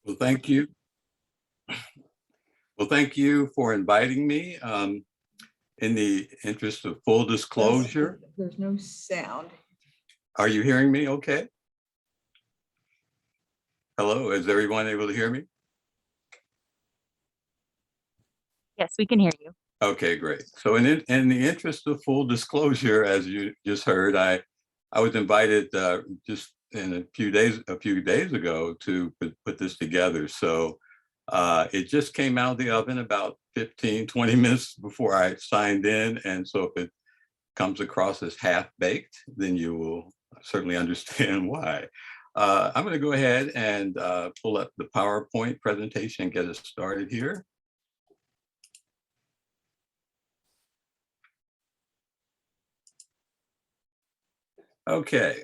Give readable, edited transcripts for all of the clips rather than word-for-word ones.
Well, thank you. Well, thank you for inviting me. In the interest of full disclosure, There's no sound. are you hearing me okay? Hello, is everyone able to hear me? Yes, we can hear you. Okay, great. So in the interest of full disclosure, as you just heard, I was invited just in a few days ago to put this together. So it just came out of the oven about 15-20 minutes before I signed in. And so if it comes across as half-baked, then you will certainly understand why. I'm going to go ahead and pull up the PowerPoint presentation and get us started here. Okay.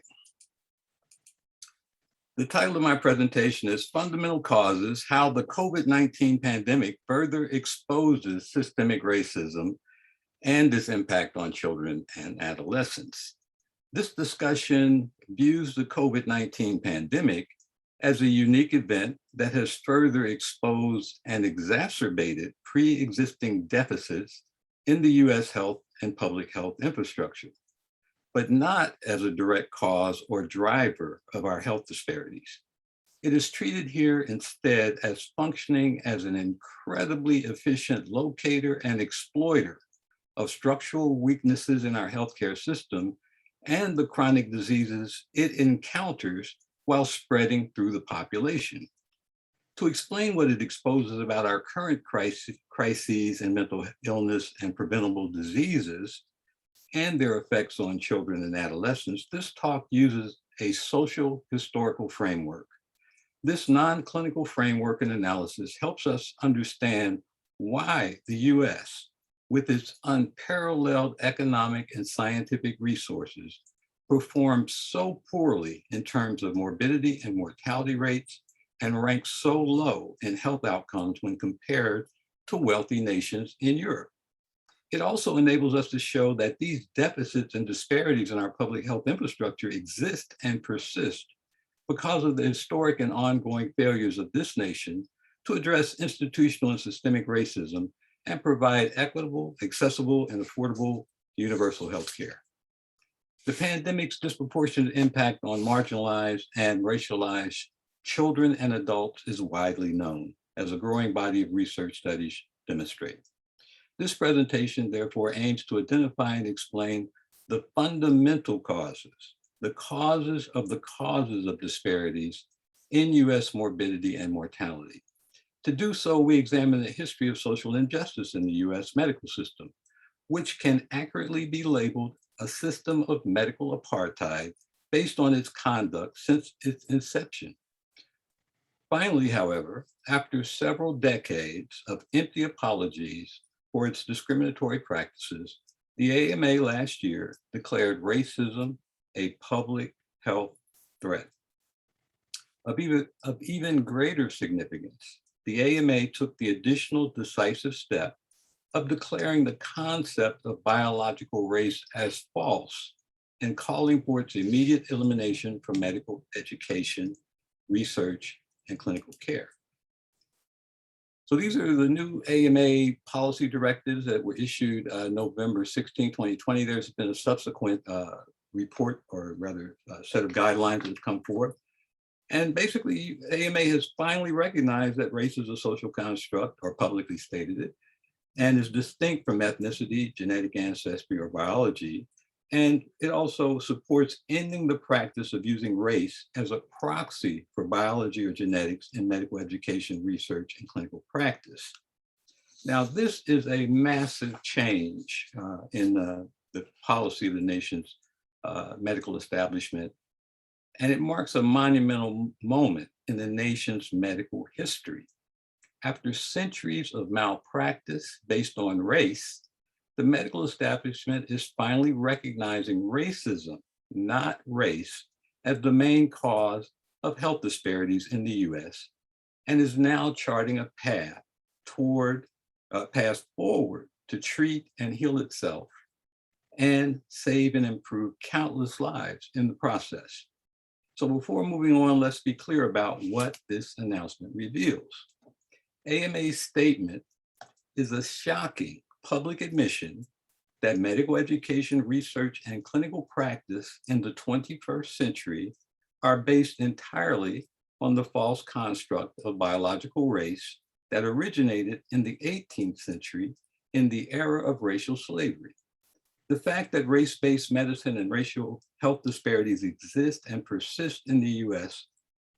The title of my presentation is Fundamental Causes: How the COVID-19 Pandemic Further Exposes Systemic Racism and its Impact on Children and Adolescents. This discussion views the COVID-19 pandemic as a unique event that has further exposed and exacerbated pre-existing deficits in the US health and public health infrastructure, but not as a direct cause or driver of our health disparities. It is treated here instead as functioning as an incredibly efficient locator and exploiter of structural weaknesses in our healthcare system and the chronic diseases it encounters while spreading through the population. To explain what it exposes about our current crises in mental illness and preventable diseases and their effects on children and adolescents, this talk uses a social historical framework. This non-clinical framework and analysis helps us understand why the US, with its unparalleled economic and scientific resources, performs so poorly in terms of morbidity and mortality rates and ranks so low in health outcomes when compared to wealthy nations in Europe. It also enables us to show that these deficits and disparities in our public health infrastructure exist and persist because of the historic and ongoing failures of this nation to address institutional and systemic racism and provide equitable, accessible, and affordable universal health care. The pandemic's disproportionate impact on marginalized and racialized children and adults is widely known, as a growing body of research studies demonstrate. This presentation, therefore, aims to identify and explain the fundamental causes, the causes of disparities in US morbidity and mortality. To do so, we examine the history of social injustice in the US medical system, which can accurately be labeled a system of medical apartheid based on its conduct since its inception. Finally, however, after several decades of empty apologies for its discriminatory practices, the AMA last year declared racism a public health threat. Of even greater significance, the AMA took the additional decisive step of declaring the concept of biological race as false and calling for its immediate elimination from medical education, research, and clinical care. So these are the new AMA policy directives that were issued November 16, 2020. There's been a subsequent report, or rather a set of guidelines that have come forth. And basically, AMA has finally recognized that race is a social construct, or publicly stated it, and is distinct from ethnicity, genetic ancestry, or biology. And it also supports ending the practice of using race as a proxy for biology or genetics in medical education, research, and clinical practice. Now, this is a massive change in the policy of the nation's medical establishment, and it marks a monumental moment in the nation's medical history. After centuries of malpractice based on race, the medical establishment is finally recognizing racism, not race, as the main cause of health disparities in the US, and is now charting a path forward to treat and heal itself and save and improve countless lives in the process. So before moving on, let's be clear about what this announcement reveals. AMA's statement is a shocking public admission that medical education, research, and clinical practice in the 21st century are based entirely on the false construct of biological race that originated in the 18th century in the era of racial slavery. The fact that race-based medicine and racial health disparities exist and persist in the US,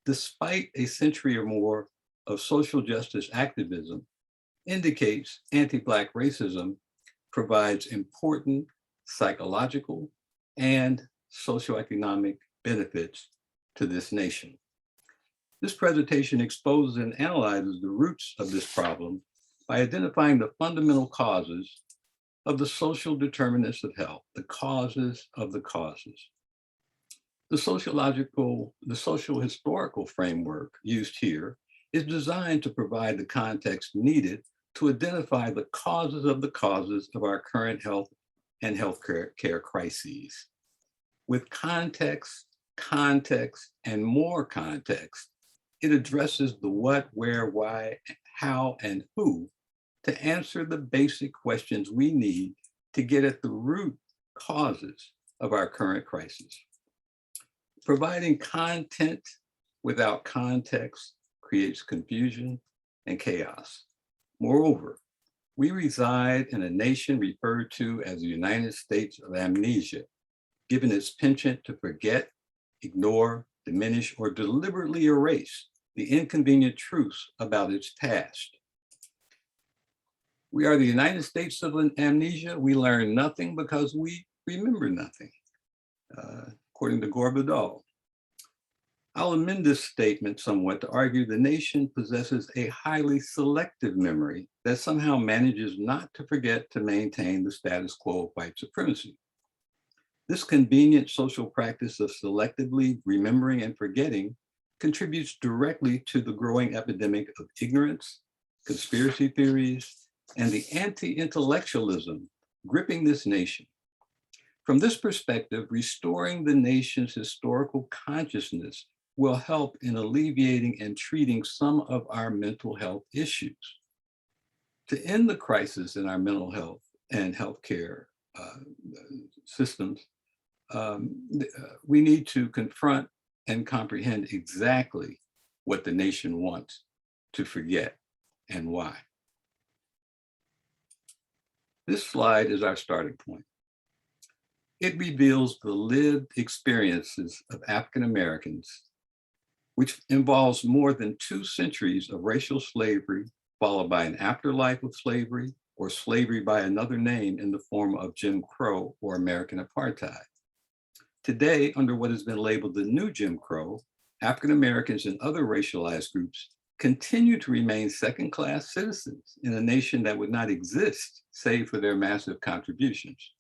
despite a century or more of social justice activism, indicates anti-Black racism provides important psychological and socioeconomic benefits to this nation. This presentation exposes and analyzes the roots of this problem by identifying the fundamental causes of the social determinants of health, the causes of the causes. The social historical framework used here is designed to provide the context needed to identify the causes of our current health and healthcare crises. With context, and more context, it addresses the what, where, why, how, and who to answer the basic questions we need to get at the root causes of our current crisis. Providing content without context creates confusion and chaos. Moreover, we reside in a nation referred to as the United States of amnesia, given its penchant to forget, ignore, diminish, or deliberately erase the inconvenient truths about its past. We are the United States of amnesia. We learn nothing because we remember nothing, according to Gore Vidal. I'll amend this statement somewhat to argue the nation possesses a highly selective memory that somehow manages not to forget to maintain the status quo of white supremacy. This convenient social practice of selectively remembering and forgetting contributes directly to the growing epidemic of ignorance, conspiracy theories, and the anti-intellectualism gripping this nation. From this perspective, restoring the nation's historical consciousness will help in alleviating and treating some of our mental health issues. To end the crisis in our mental health and healthcare systems, we need to confront and comprehend exactly what the nation wants to forget and why. This slide is our starting point. It reveals the lived experiences of African Americans, which involves more than 2 centuries of racial slavery, followed by an afterlife of slavery, or slavery by another name in the form of Jim Crow or American apartheid. Today, under what has been labeled the new Jim Crow, African Americans and other racialized groups continue to remain second-class citizens in a nation that would not exist save for their massive contributions.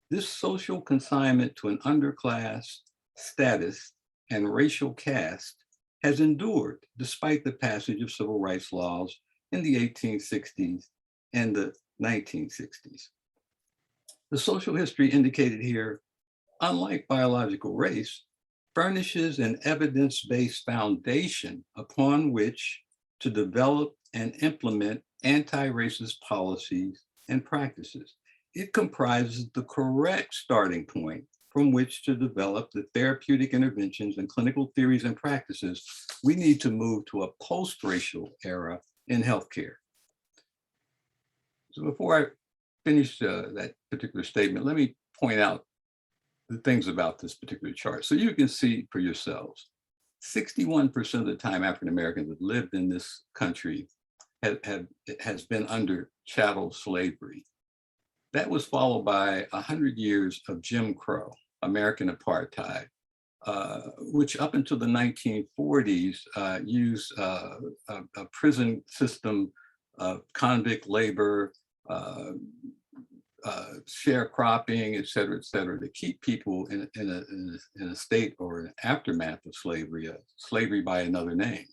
This social consignment to an underclass status and racial caste has endured despite the passage of civil rights laws in the 1860s and the 1960s. The social history indicated here, unlike biological race, furnishes an evidence-based foundation upon which to develop and implement anti-racist policies and practices. It comprises the correct starting point from which to develop the therapeutic interventions and clinical theories and practices we need to move to a post-racial era in healthcare. So before I finish that particular statement, let me point out the things about this particular chart. So you can see for yourselves, 61% of the time African Americans have lived in this country has been under chattel slavery. That was followed by 100 years of Jim Crow, American apartheid, which up until the 1940s used a prison system of convict labor, sharecropping, et cetera, to keep people in a state or an aftermath of slavery, slavery by another name.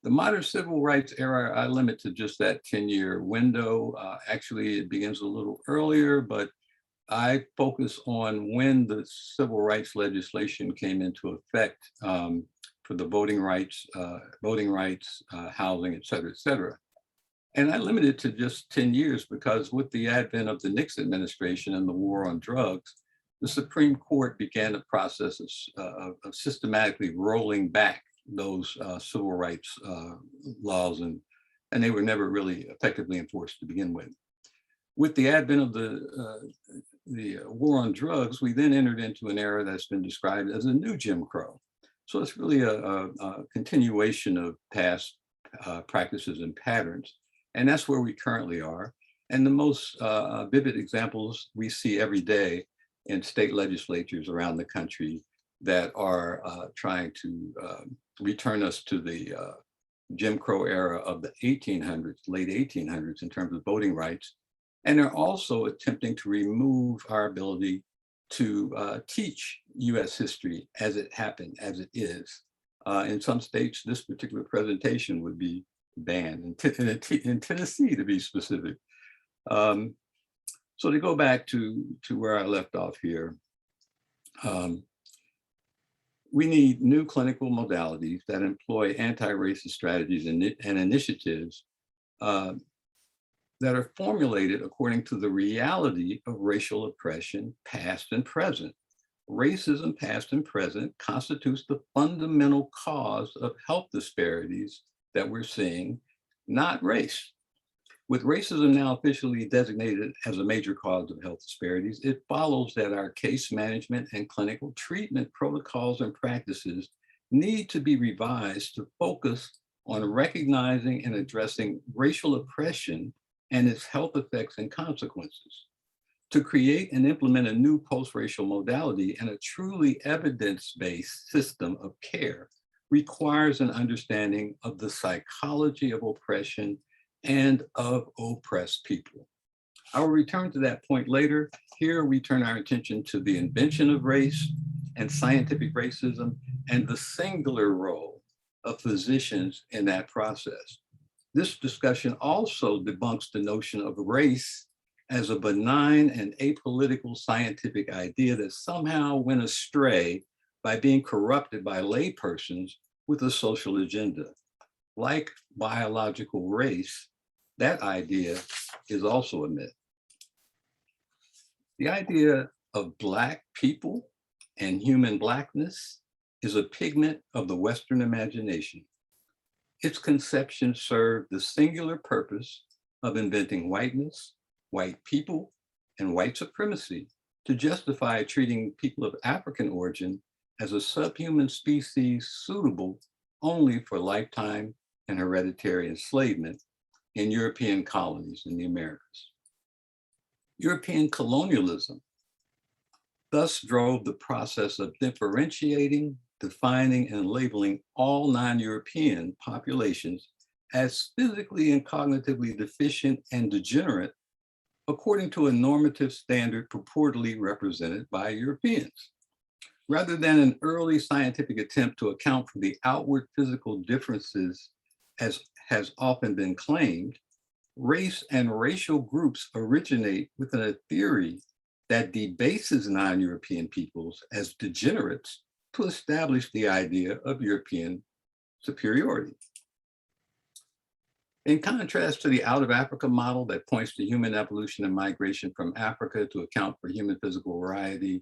The modern civil rights era, I limit to just that 10-year window. Actually, it begins a little earlier, but I focus on when the civil rights legislation came into effect for the voting rights, housing, et cetera, et cetera. And I limited it to just 10 years because with the advent of the Nixon administration and the war on drugs, the Supreme Court began the process of systematically rolling back those civil rights laws, and they were never really effectively enforced to begin with. With the advent of the war on drugs, we then entered into an era that's been described as a new Jim Crow. So it's really a continuation of past practices and patterns. And that's where we currently are. And the most vivid examples we see every day in state legislatures around the country that are trying to return us to the Jim Crow era of the 1800s, late 1800s in terms of voting rights. And they're also attempting to remove our ability to teach US history as it happened, as it is. In some states, this particular presentation would be banned, in Tennessee to be specific. So to go back to where I left off here, we need new clinical modalities that employ anti-racist strategies and initiatives that are formulated according to the reality of racial oppression, past and present. Racism, past and present, constitutes the fundamental cause of health disparities that we're seeing, not race. With racism now officially designated as a major cause of health disparities, it follows that our case management and clinical treatment protocols and practices need to be revised to focus on recognizing and addressing racial oppression and its health effects and consequences. To create and implement a new post-racial modality and a truly evidence-based system of care requires an understanding of the psychology of oppression and of oppressed people. I will return to that point later. Here we turn our attention to the invention of race and scientific racism and the singular role of physicians in that process. This discussion also debunks the notion of race as a benign and apolitical scientific idea that somehow went astray by being corrupted by laypersons with a social agenda. Like biological race, that idea is also a myth. The idea of Black people and human Blackness is a pigment of the Western imagination. Its conception served the singular purpose of inventing whiteness, white people, and white supremacy to justify treating people of African origin as a subhuman species suitable only for lifetime and hereditary enslavement in European colonies in the Americas. European colonialism thus drove the process of differentiating, defining, and labeling all non-European populations as physically and cognitively deficient and degenerate according to a normative standard purportedly represented by Europeans. Rather than an early scientific attempt to account for the outward physical differences, as has often been claimed, race and racial groups originate within a theory that debases non-European peoples as degenerates to establish the idea of European superiority. In contrast to the out of Africa model that points to human evolution and migration from Africa to account for human physical variety,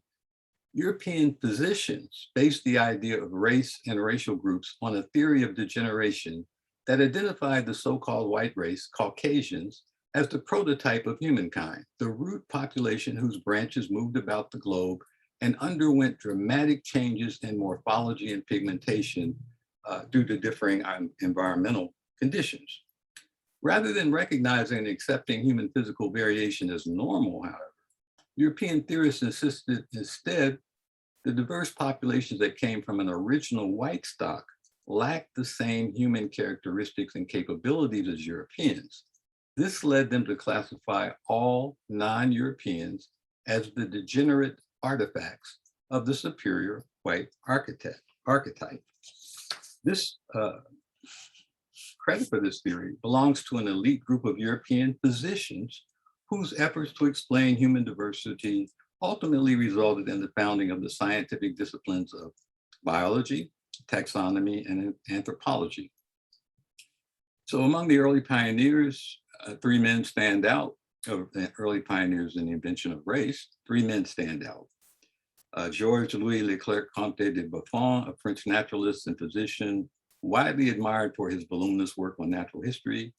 European physicians based the idea of race and racial groups on a theory of degeneration that identified the so-called white race, Caucasians, as the prototype of humankind, the root population whose branches moved about the globe and underwent dramatic changes in morphology and pigmentation due to differing environmental conditions. Rather than recognizing and accepting human physical variation as normal, however, European theorists insisted instead the diverse populations that came from an original white stock lacked the same human characteristics and capabilities as Europeans. This led them to classify all non-Europeans as the degenerate artifacts of the superior white archetype. This credit for this theory belongs to an elite group of European physicians whose efforts to explain human diversity ultimately resulted in the founding of the scientific disciplines of biology, taxonomy, and anthropology. So among the early pioneers, three men stand out, early pioneers in the invention of race, three men stand out. Georges Louis Leclerc Comte de Buffon, a French naturalist and physician, widely admired for his voluminous work on natural history.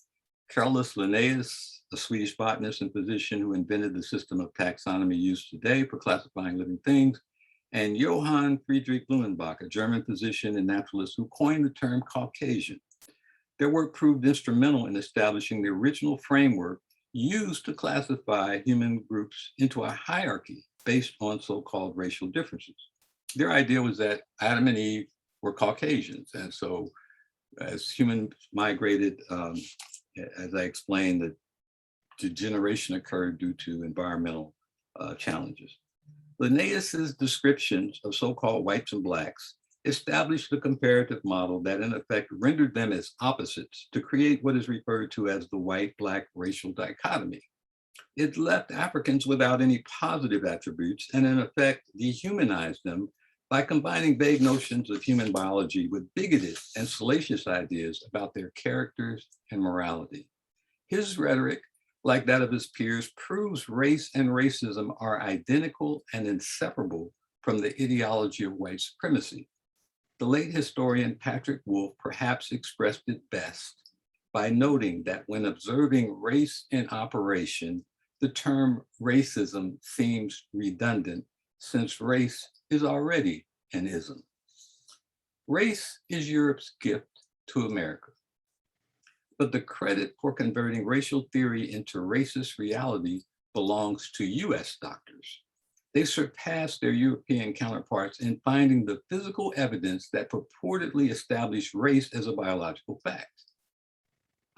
Carolus Linnaeus, a Swedish botanist and physician who invented the system of taxonomy used today for classifying living things. And Johann Friedrich Blumenbach, a German physician and naturalist who coined the term Caucasian. Their work proved instrumental in establishing the original framework used to classify human groups into a hierarchy based on so-called racial differences. Their idea was that Adam and Eve were Caucasians. And so as humans migrated, as I explained, the degeneration occurred due to environmental challenges. Linnaeus's descriptions of so-called whites and blacks established a comparative model that in effect rendered them as opposites to create what is referred to as the white-black racial dichotomy. It left Africans without any positive attributes and in effect dehumanized them by combining vague notions of human biology with bigoted and salacious ideas about their characters and morality. His rhetoric, like that of his peers, proves race and racism are identical and inseparable from the ideology of white supremacy. The late historian Patrick Wolf perhaps expressed it best by noting that when observing race in operation, the term racism seems redundant since race is already an ism. Race is Europe's gift to America, but the credit for converting racial theory into racist reality belongs to US doctors. They surpassed their European counterparts in finding the physical evidence that purportedly established race as a biological fact.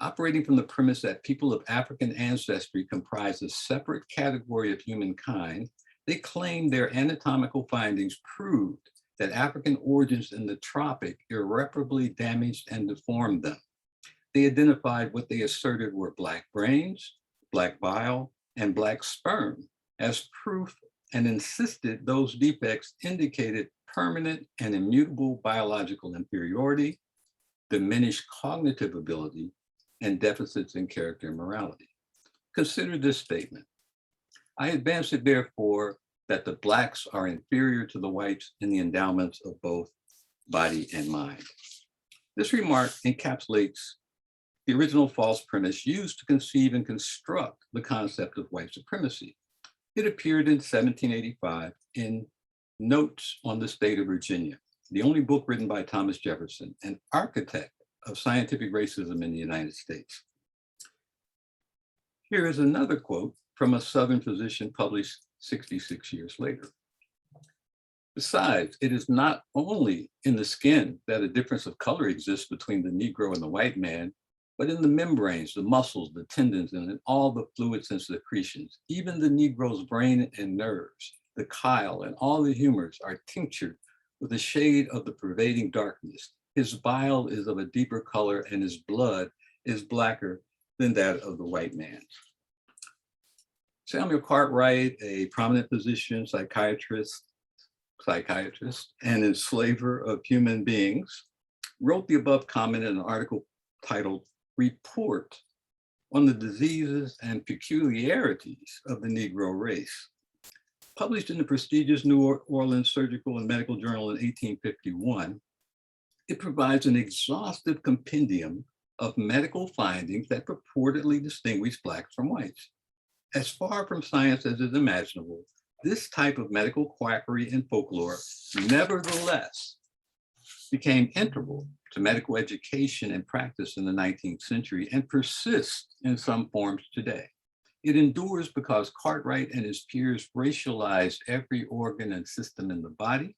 Operating from the premise that people of African ancestry comprise a separate category of humankind, they claimed their anatomical findings proved that African origins in the tropic irreparably damaged and deformed them. They identified what they asserted were Black brains, Black bile, and Black sperm as proof and insisted those defects indicated permanent and immutable biological inferiority, diminished cognitive ability, and deficits in character and morality. Consider this statement. I advance it therefore that the Blacks are inferior to the whites in the endowments of both body and mind. This remark encapsulates the original false premise used to conceive and construct the concept of white supremacy. It appeared in 1785 in Notes on the State of Virginia, the only book written by Thomas Jefferson, an architect of scientific racism in the United States. Here is another quote from a Southern physician published 66 years later. Besides, it is not only in the skin that a difference of color exists between the Negro and the white man, but in the membranes, the muscles, the tendons, and in all the fluids and secretions. Even the Negro's brain and nerves, the chyle, and all the humors are tinctured with a shade of the pervading darkness. His bile is of a deeper color and his blood is blacker than that of the white man. Samuel Cartwright, a prominent physician, psychiatrist, and enslaver of human beings, wrote the above comment in an article titled Report on the Diseases and Peculiarities of the Negro Race. Published in the prestigious New Orleans Surgical and Medical Journal in 1851, it provides an exhaustive compendium of medical findings that purportedly distinguish Blacks from whites. As far from science as is imaginable, this type of medical quackery and folklore nevertheless became integral to medical education and practice in the 19th century and persists in some forms today. It endures because Cartwright and his peers racialized every organ and system in the body,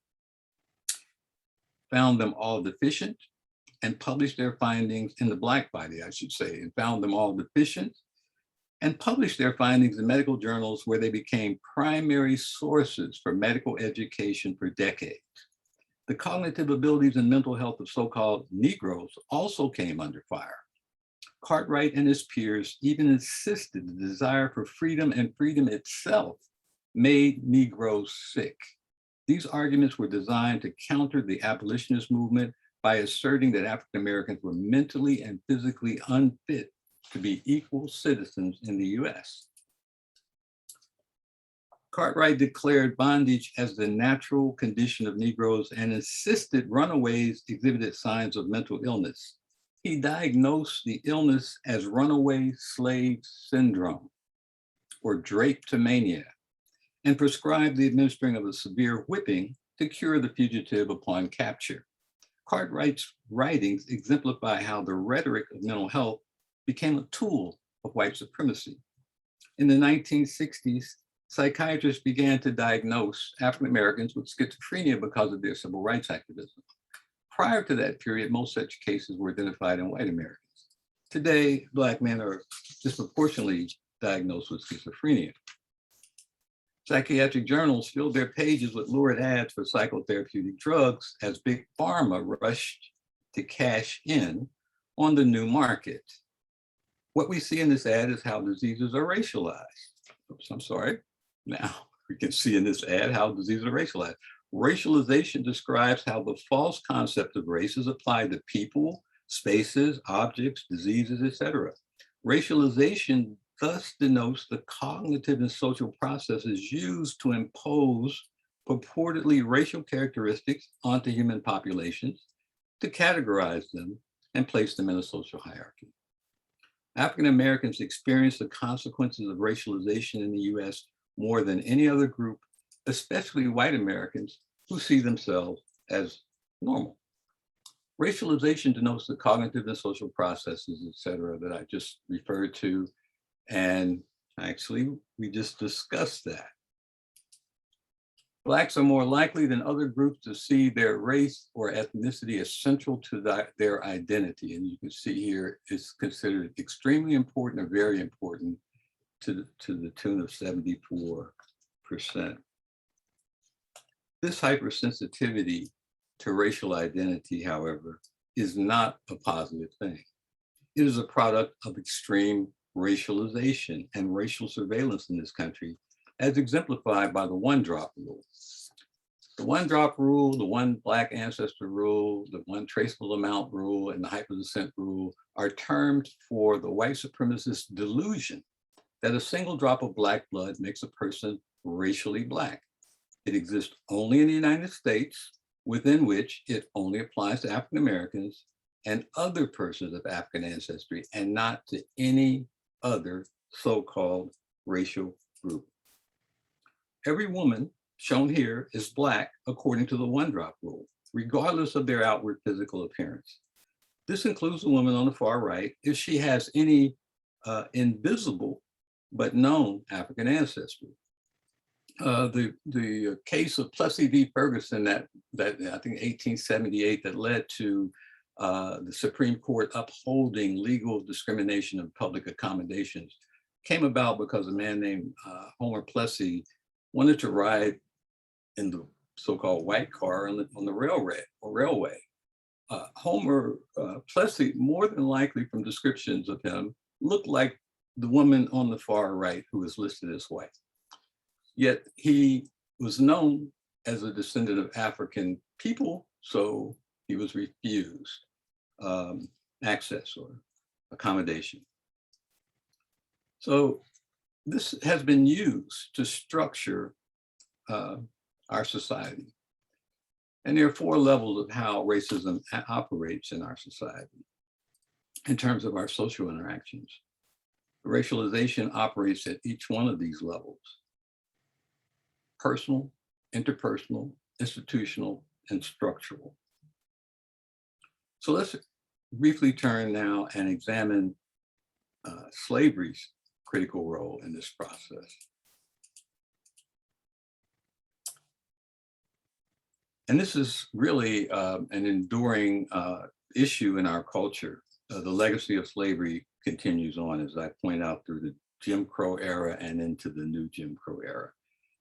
found them all deficient, and published their findings in the Black body, I should say, and found them all deficient, and published their findings in medical journals where they became primary sources for medical education for decades. The cognitive abilities and mental health of so-called Negroes also came under fire. Cartwright and his peers even insisted the desire for freedom and freedom itself made Negroes sick. These arguments were designed to counter the abolitionist movement by asserting that African Americans were mentally and physically unfit to be equal citizens in the US. Cartwright declared bondage as the natural condition of Negroes and insisted runaways exhibited signs of mental illness. He diagnosed the illness as runaway slave syndrome or drapetomania and prescribed the administering of a severe whipping to cure the fugitive upon capture. Cartwright's writings exemplify how the rhetoric of mental health became a tool of white supremacy. In the 1960s, psychiatrists began to diagnose African Americans with schizophrenia because of their civil rights activism. Prior to that period, most such cases were identified in white Americans. Today, Black men are disproportionately diagnosed with schizophrenia. Psychiatric journals filled their pages with lurid ads for psychotherapeutic drugs as Big Pharma rushed to cash in on the new market. What we see in this ad is how diseases are racialized. Oops, I'm sorry. Now we can see in this ad how diseases are racialized. Racialization describes how the false concept of race is applied to people, spaces, objects, diseases, etc. Racialization thus denotes the cognitive and social processes used to impose purportedly racial characteristics onto human populations, to categorize them and place them in a social hierarchy. African Americans experience the consequences of racialization in the US more than any other group, especially white Americans who see themselves as normal. Racialization denotes the cognitive and social processes, et cetera, that I just referred to. And actually, we just discussed that. Blacks are more likely than other groups to see their race or ethnicity as central to their identity. And you can see here, it's considered extremely important or very important to the tune of 74%. This hypersensitivity to racial identity, however, is not a positive thing. It is a product of extreme racialization and racial surveillance in this country, as exemplified by the one-drop rule. The one-drop rule, the one Black ancestor rule, the one traceable amount rule, and the hyperdescent rule are terms for the white supremacist delusion that a single drop of Black blood makes a person racially Black. It exists only in the United States, within which it only applies to African Americans and other persons of African ancestry, and not to any other so-called racial group. Every woman shown here is Black according to the one-drop rule, regardless of their outward physical appearance. This includes the woman on the far right if she has any invisible but known African ancestry. The case of Plessy v. Ferguson that I think 1878 that led to the Supreme Court upholding legal discrimination of public accommodations came about because a man named Homer Plessy wanted to ride in the so-called white car on the railway. Homer Plessy, more than likely from descriptions of him, looked like the woman on the far right who is listed as white. Yet he was known as a descendant of African people, so he was refused access or accommodation. So this has been used to structure our society. And there are 4 levels of how racism operates in our society in terms of our social interactions. Racialization operates at each one of these levels: personal, interpersonal, institutional, and structural. So let's briefly turn now and examine slavery's critical role in this process. And this is really an enduring issue in our culture. The legacy of slavery continues on, as I point out, through the Jim Crow era and into the new Jim Crow era.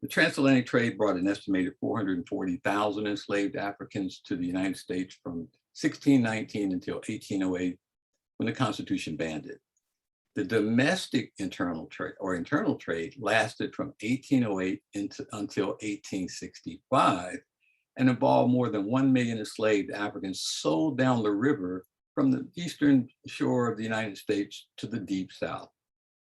The transatlantic trade brought an estimated 440,000 enslaved Africans to the United States from 1619 until 1808, when the Constitution banned it. The domestic internal trade lasted from 1808 until 1865 and involved more than 1 million enslaved Africans sold down the river from the eastern shore of the United States to the deep South.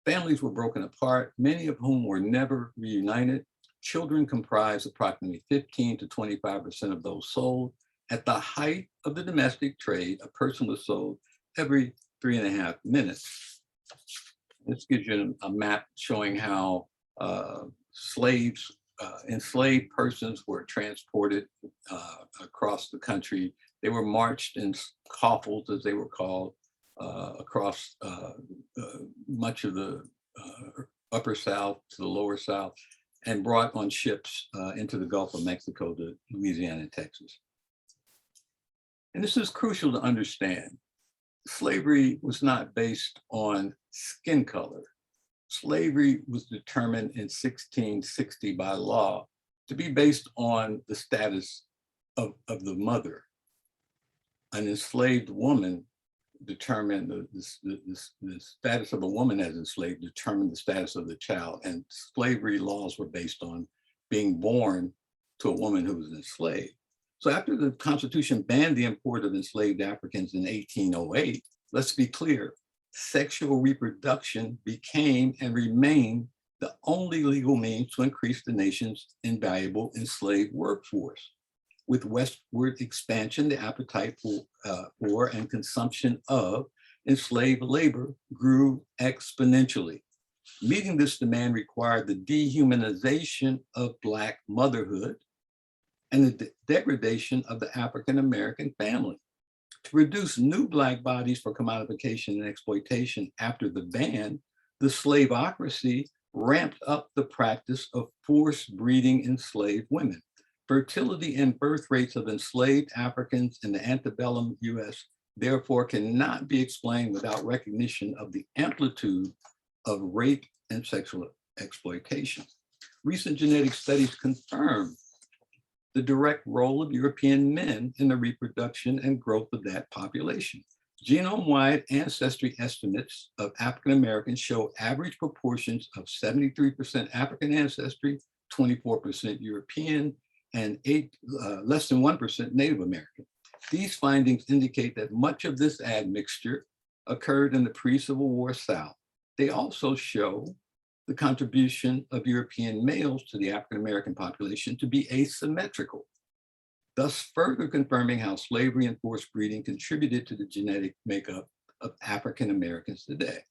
Families were broken apart, many of whom were never reunited. Children comprised approximately 15 to 25% of those sold. At the height of the domestic trade, a person was sold every 3.5 minutes. This gives you a map showing how enslaved persons were transported across the country. They were marched in coffles, as they were called, across much of the upper South to the lower South, and brought on ships into the Gulf of Mexico to Louisiana and Texas. And this is crucial to understand. Slavery was not based on skin color. Slavery was determined in 1660 by law to be based on the status of the mother. An enslaved woman determined the status of a woman as enslaved determined the status of the child, and slavery laws were based on being born to a woman who was enslaved. So after the Constitution banned the import of enslaved Africans in 1808, let's be clear, sexual reproduction became and remained the only legal means to increase the nation's invaluable enslaved workforce. With westward expansion, the appetite for and consumption of enslaved labor grew exponentially. Meeting this demand required the dehumanization of Black motherhood and the degradation of the African-American family. To produce new Black bodies for commodification and exploitation after the ban, the slaveocracy ramped up the practice of forced breeding enslaved women. Fertility and birth rates of enslaved Africans in the antebellum US therefore cannot be explained without recognition of the amplitude of rape and sexual exploitation. Recent genetic studies confirm the direct role of European men in the reproduction and growth of that population. Genome-wide ancestry estimates of African Americans show average proportions of 73% African ancestry, 24% European, and less than 1% Native American. These findings indicate that much of this admixture occurred in the pre-Civil War South. They also show the contribution of European males to the African American population to be asymmetrical, thus further confirming how slavery and forced breeding contributed to the genetic makeup of African Americans today.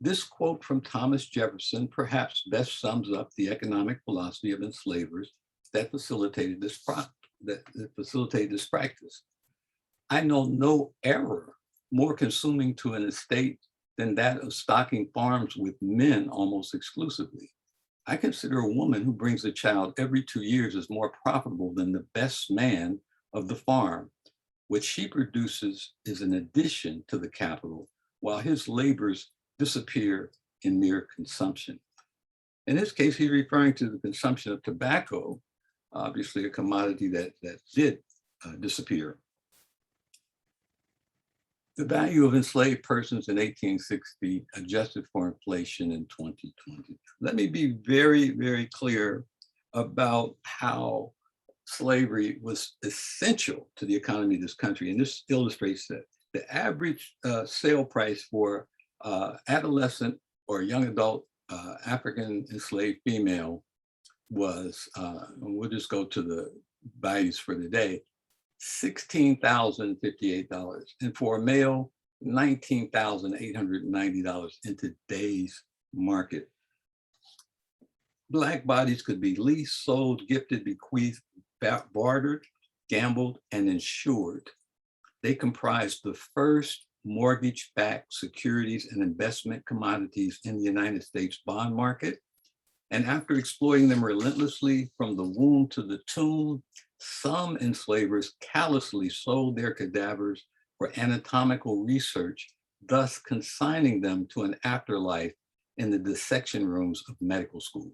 This quote from Thomas Jefferson perhaps best sums up the economic philosophy of enslavers that facilitated this practice. I know no error more consuming to an estate than that of stocking farms with men almost exclusively. I consider a woman who brings a child every 2 years as more profitable than the best man of the farm. What she produces is an addition to the capital, while his labors disappear in mere consumption. In this case, he's referring to the consumption of tobacco, obviously a commodity that did disappear. The value of enslaved persons in 1860 adjusted for inflation in 2020. Let me be very, very clear about how slavery was essential to the economy of this country. And this illustrates that. The average sale price for adolescent or young adult African enslaved female was, we'll just go to the values for the day, $16,058, and for a male, $19,890 in today's market. Black bodies could be leased, sold, gifted, bequeathed, bartered, gambled, and insured. They comprised the first mortgage-backed securities and investment commodities in the United States bond market. And after exploiting them relentlessly from the womb to the tomb, some enslavers callously sold their cadavers for anatomical research, thus consigning them to an afterlife in the dissection rooms of medical schools.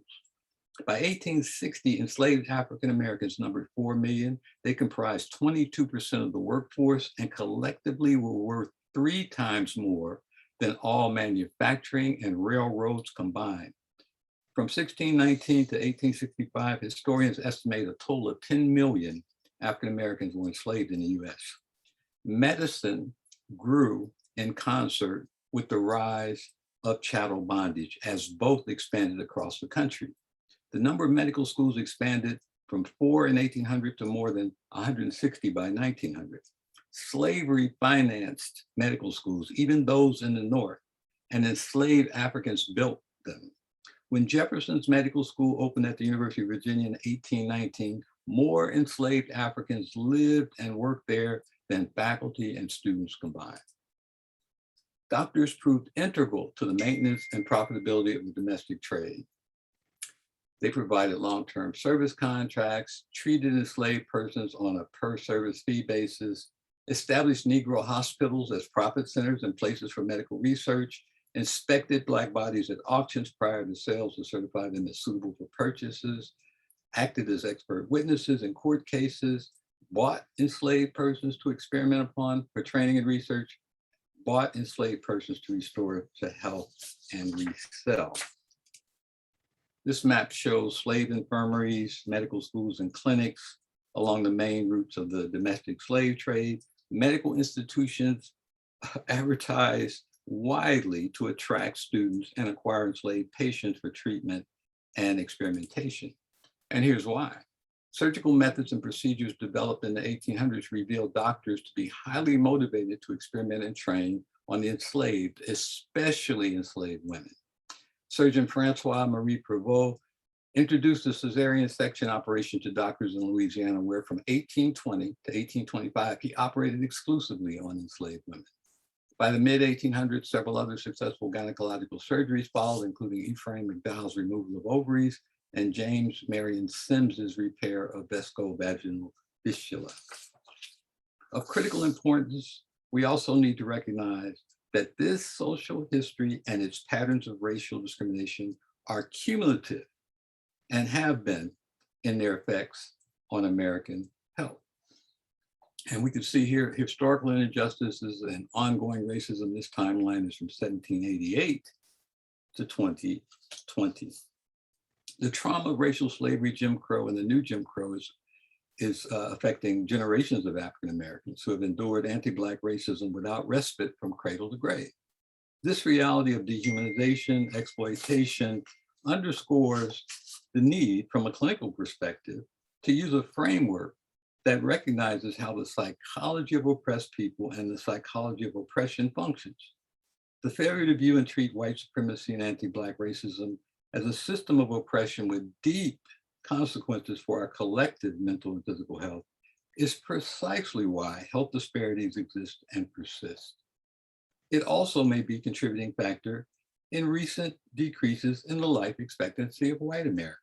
By 1860, enslaved African Americans numbered 4 million. They comprised 22% of the workforce and collectively were worth 3 times more than all manufacturing and railroads combined. From 1619 to 1865, historians estimate a total of 10 million African Americans were enslaved in the US. Medicine grew in concert with the rise of chattel bondage as both expanded across the country. The number of medical schools expanded from 4 in 1800 to more than 160 by 1900. Slavery financed medical schools, even those in the North, and enslaved Africans built them. When Jefferson's medical school opened at the University of Virginia in 1819, more enslaved Africans lived and worked there than faculty and students combined. Doctors proved integral to the maintenance and profitability of the domestic trade. They provided long-term service contracts, treated enslaved persons on a per-service fee basis, established Negro hospitals as profit centers and places for medical research, inspected Black bodies at auctions prior to sales to certify them as suitable for purchases, acted as expert witnesses in court cases, bought enslaved persons to experiment upon for training and research, bought enslaved persons to restore to health and resell. This map shows slave infirmaries, medical schools, and clinics along the main routes of the domestic slave trade. Medical institutions advertise widely to attract students and acquire enslaved patients for treatment and experimentation. And here's why. Surgical methods and procedures developed in the 1800s revealed doctors to be highly motivated to experiment and train on the enslaved, especially enslaved women. Surgeon Francois Marie Prevost introduced the cesarean section operation to doctors in Louisiana, where from 1820 to 1825, he operated exclusively on enslaved women. By the mid-1800s, several other successful gynecological surgeries followed, including Ephraim McDowell's removal of ovaries and James Marion Sims's repair of vescovaginal fistula. Of critical importance, we also need to recognize that this social history and its patterns of racial discrimination are cumulative and have been in their effects on American health. And we can see here historical injustices and ongoing racism. This timeline is from 1788 to 2020. The trauma of racial slavery, Jim Crow, and the new Jim Crow is affecting generations of African Americans who have endured anti-Black racism without respite from cradle to grave. This reality of dehumanization, exploitation underscores the need from a clinical perspective to use a framework that recognizes how the psychology of oppressed people and the psychology of oppression functions. The failure to view and treat white supremacy and anti-Black racism as a system of oppression with deep consequences for our collective mental and physical health is precisely why health disparities exist and persist. It also may be a contributing factor in recent decreases in the life expectancy of white Americans.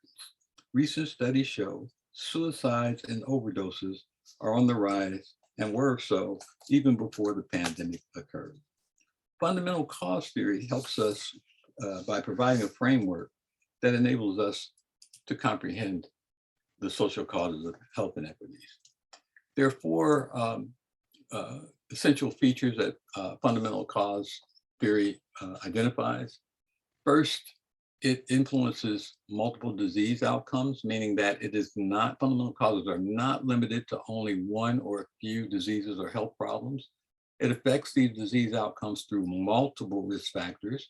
Recent studies show suicides and overdoses are on the rise and were so even before the pandemic occurred. Fundamental cause theory helps us by providing a framework that enables us to comprehend the social causes of health inequities. There are 4 essential features that fundamental cause theory identifies. First, it influences multiple disease outcomes, meaning that it is not, fundamental causes are not limited to only one or a few diseases or health problems. It affects these disease outcomes through multiple risk factors.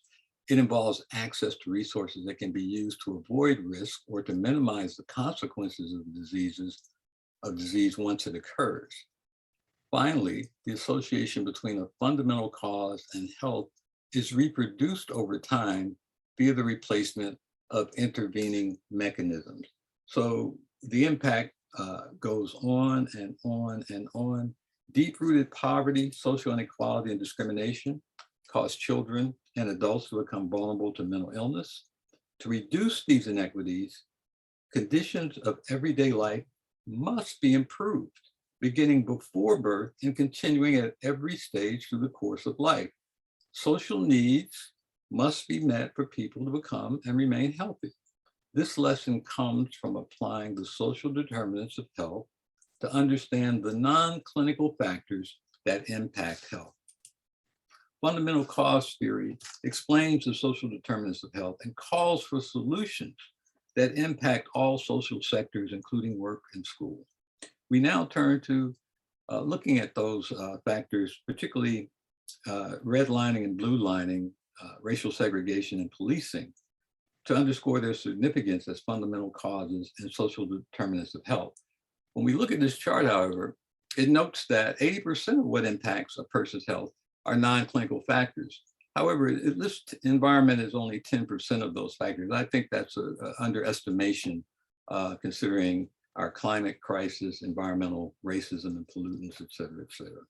It involves access to resources that can be used to avoid risk or to minimize the consequences of disease once it occurs. Finally, the association between a fundamental cause and health is reproduced over time via the replacement of intervening mechanisms. So the impact goes on and on and on. Deep-rooted poverty, social inequality, and discrimination cause children and adults to become vulnerable to mental illness. To reduce these inequities, conditions of everyday life must be improved, beginning before birth and continuing at every stage through the course of life. Social needs must be met for people to become and remain healthy. This lesson comes from applying the social determinants of health to understand the non-clinical factors that impact health. Fundamental cause theory explains the social determinants of health and calls for solutions that impact all social sectors, including work and school. We now turn to looking at those factors, particularly redlining and blue lining, racial segregation and policing, to underscore their significance as fundamental causes and social determinants of health. When we look at this chart, however, it notes that 80% of what impacts a person's health are non-clinical factors. However, it lists environment as only 10% of those factors. I think that's an underestimation considering our climate crisis, environmental racism and pollutants, et cetera, et cetera.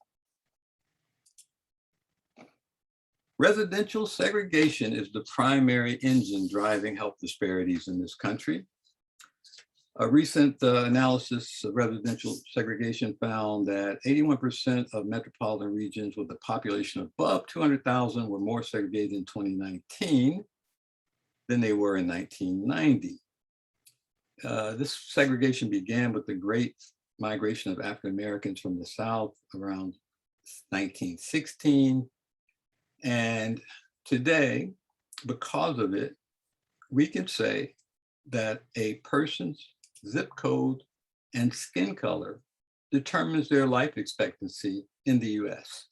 Residential segregation is the primary engine driving health disparities in this country. A recent analysis of residential segregation found that 81% of metropolitan regions with a population above 200,000 were more segregated in 2019 than they were in 1990. This segregation began with the Great Migration of African Americans from the South around 1916. And today, because of it, we can say that a person's zip code and skin color determines their life expectancy in the US.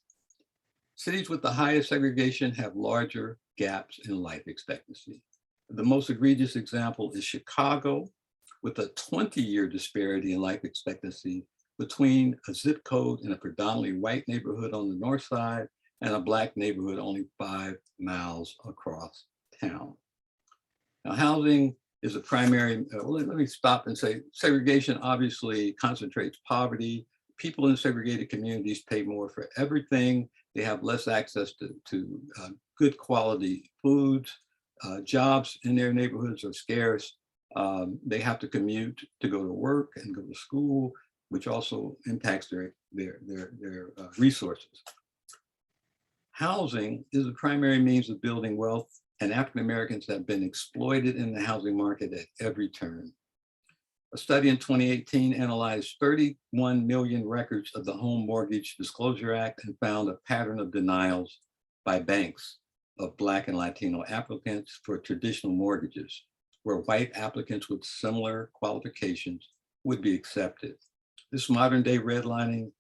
Cities with the highest segregation have larger gaps in life expectancy. The most egregious example is Chicago, with a 20-year disparity in life expectancy between a zip code in a predominantly white neighborhood on the north side and a Black neighborhood only 5 miles across town. Now, housing is a primary, let me stop and say, segregation obviously concentrates poverty. People in segregated communities pay more for everything. They have less access to good quality foods. Jobs in their neighborhoods are scarce. They have to commute to go to work and go to school, which also impacts their resources. Housing is the primary means of building wealth, and African Americans have been exploited in the housing market at every turn. A study in 2018 analyzed 31 million records of the Home Mortgage Disclosure Act and found a pattern of denials by banks of Black and Latino applicants for traditional mortgages, where white applicants with similar qualifications would be accepted. This modern day redlining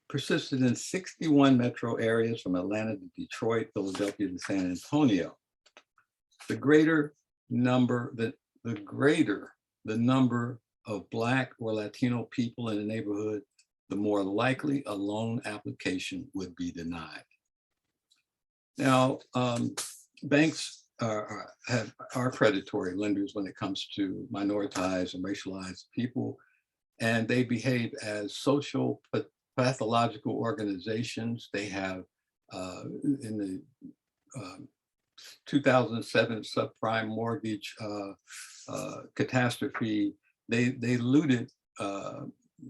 persisted in 61 metro areas from Atlanta to Detroit, Philadelphia to San Antonio. The greater the number of Black or Latino people in a neighborhood, the more likely a loan application would be denied. Now, banks are predatory lenders when it comes to minoritized and racialized people, and they behave as social pathological organizations. They have, in the 2007 subprime mortgage catastrophe, they looted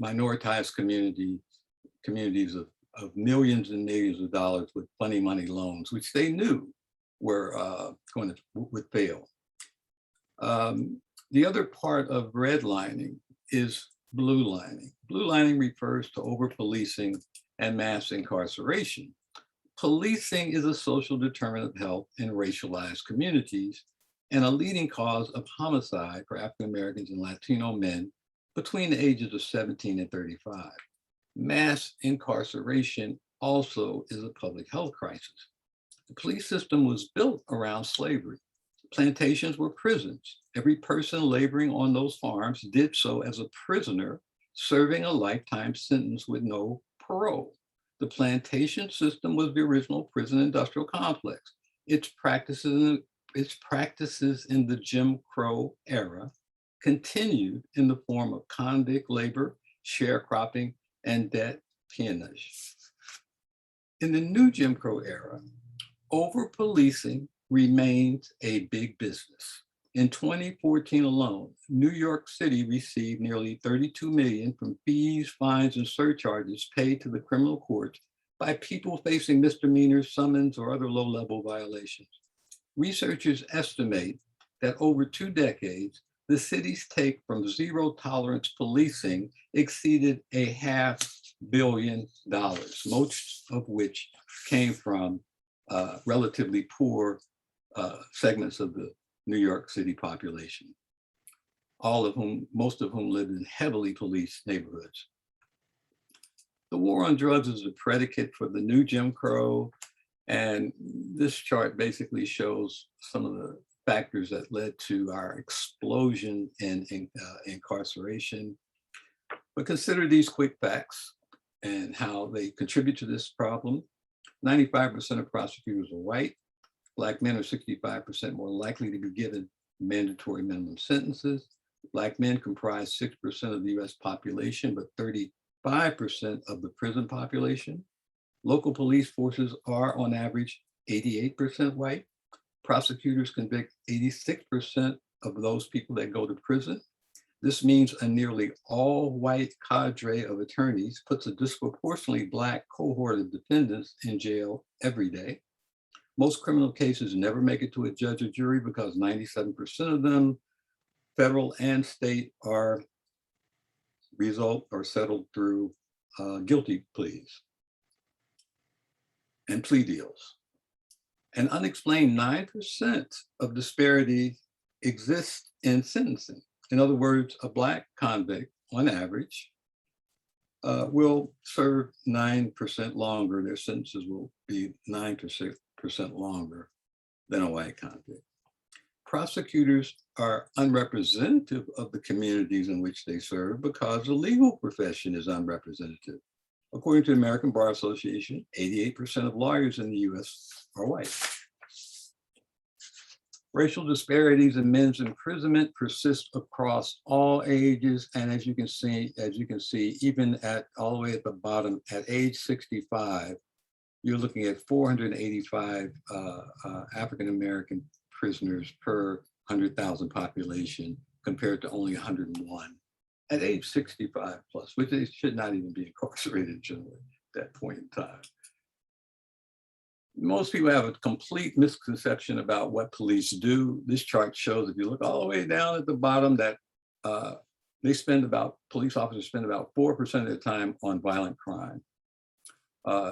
minoritized communities of millions and millions of dollars with funny money loans, which they knew were would fail. The other part of redlining is blue lining. Blue lining refers to over-policing and mass incarceration. Policing is a social determinant of health in racialized communities and a leading cause of homicide for African Americans and Latino men between the ages of 17 and 35. Mass incarceration also is a public health crisis. The police system was built around slavery. Plantations were prisons. Every person laboring on those farms did so as a prisoner, serving a lifetime sentence with no parole. The plantation system was the original prison industrial complex. Its practices in the Jim Crow era continued in the form of convict labor, sharecropping, and debt peonage. In the new Jim Crow era, over-policing remains a big business. In 2014 alone, New York City received nearly $32 million from fees, fines, and surcharges paid to the criminal courts by people facing misdemeanors, summons, or other low-level violations. Researchers estimate that over 2 decades, the city's take from zero-tolerance policing exceeded $500 million, most of which came from relatively poor segments of the New York City population, most of whom live in heavily policed neighborhoods. The war on drugs is a predicate for the new Jim Crow, and this chart basically shows some of the factors that led to our explosion in incarceration. But consider these quick facts and how they contribute to this problem. 95% of prosecutors are white. Black men are 65% more likely to be given mandatory minimum sentences. Black men comprise 6% of the US population, but 35% of the prison population. Local police forces are on average 88% white. Prosecutors convict 86% of those people that go to prison. This means a nearly all white cadre of attorneys puts a disproportionately Black cohort of defendants in jail every day. Most criminal cases never make it to a judge or jury because 97% of them, federal and state, are settled through guilty pleas and plea deals. An unexplained 9% of disparities exist in sentencing. In other words, a Black convict, on average, will serve 9% longer. Their sentences will be 9% longer than a white convict. Prosecutors are unrepresentative of the communities in which they serve because the legal profession is unrepresentative. According to the American Bar Association, 88% of lawyers in the US are white. Racial disparities in men's imprisonment persist across all ages, and as you can see, even at all the way at the bottom, at age 65, you're looking at 485 African American prisoners per 100,000 population, compared to only 101 at age 65 plus, which they should not even be incarcerated generally at that point in time. Most people have a complete misconception about what police do. This chart shows, if you look all the way down at the bottom, that police officers spend about 4% of their time on violent crime.